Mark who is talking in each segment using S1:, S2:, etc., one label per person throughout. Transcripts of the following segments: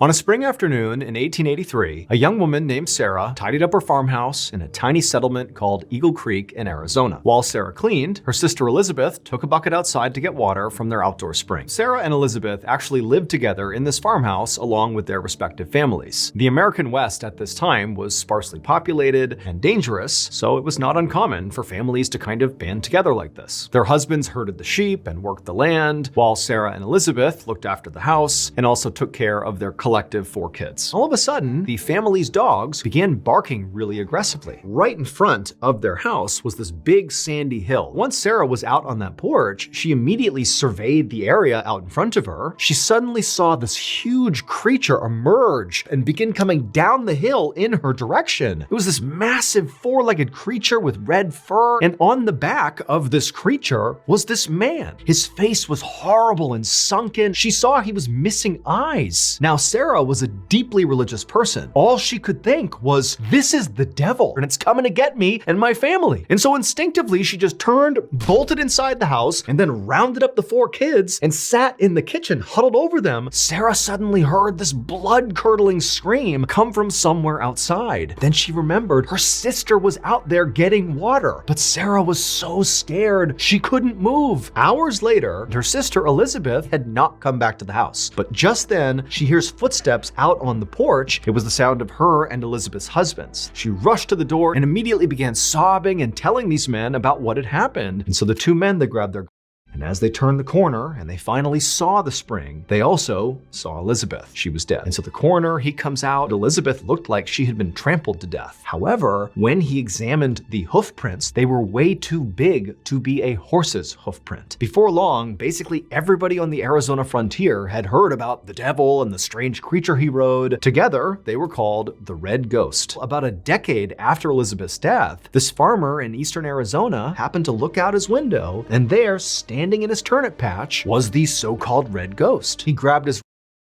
S1: On a spring afternoon in 1883, a young woman named Sarah tidied up her farmhouse in a tiny settlement called Eagle Creek in Arizona. While Sarah cleaned, her sister Elizabeth took a bucket outside to get water from their outdoor spring. Sarah and Elizabeth actually lived together in this farmhouse along with their respective families. The American West at this time was sparsely populated and dangerous, so it was not uncommon for families to kind of band together like this. Their husbands herded the sheep and worked the land, while Sarah and Elizabeth looked after the house and also took care of their collective 4 kids. All of a sudden, the family's dogs began barking really aggressively. Right in front of their house was this big sandy hill. Once Sarah was out on that porch, she immediately surveyed the area out in front of her. She suddenly saw this huge creature emerge and begin coming down the hill in her direction. It was this massive 4-legged creature with red fur, and on the back of this creature was this man. His face was horrible and sunken. She saw he was missing eyes. Now, Sarah was a deeply religious person. All she could think was, this is the devil, and it's coming to get me and my family. And so instinctively, she just turned, bolted inside the house, and then rounded up the 4 kids and sat in the kitchen, huddled over them. Sarah suddenly heard this blood-curdling scream come from somewhere outside. Then she remembered her sister was out there getting water, but Sarah was so scared she couldn't move. Hours later, her sister Elizabeth had not come back to the house, but just then she hears footsteps out on the porch. It was the sound of her and Elizabeth's husbands. She rushed to the door and immediately began sobbing and telling these men about what had happened. And so the 2 men, they grabbed their and as they turned the corner and they finally saw the spring, they also saw Elizabeth. She was dead. And so the coroner, he comes out. Elizabeth looked like she had been trampled to death. However, when he examined the hoof prints, they were way too big to be a horse's hoof print. Before long, basically everybody on the Arizona frontier had heard about the devil and the strange creature he rode. Together, they were called the Red Ghost. About a decade after Elizabeth's death, this farmer in eastern Arizona happened to look out his window, and there, standing in his turnip patch, was the so-called Red Ghost. He grabbed his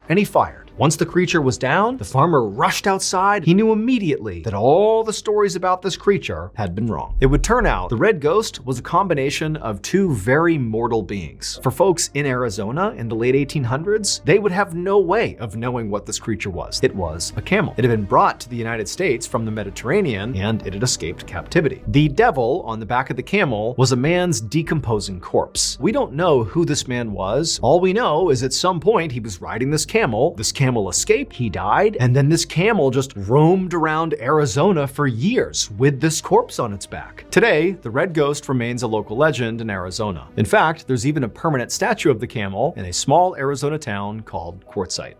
S1: and he fired. Once the creature was down, the farmer rushed outside. He knew immediately that all the stories about this creature had been wrong. It would turn out the Red Ghost was a combination of 2 very mortal beings. For folks in Arizona in the late 1800s, they would have no way of knowing what this creature was. It was a camel. It had been brought to the United States from the Mediterranean, and it had escaped captivity. The devil on the back of the camel was a man's decomposing corpse. We don't know who this man was. All we know is at some point he was riding this camel. This camel escaped, he died, and then this camel just roamed around Arizona for years with this corpse on its back. Today, the Red Ghost remains a local legend in Arizona. In fact, there's even a permanent statue of the camel in a small Arizona town called Quartzsite.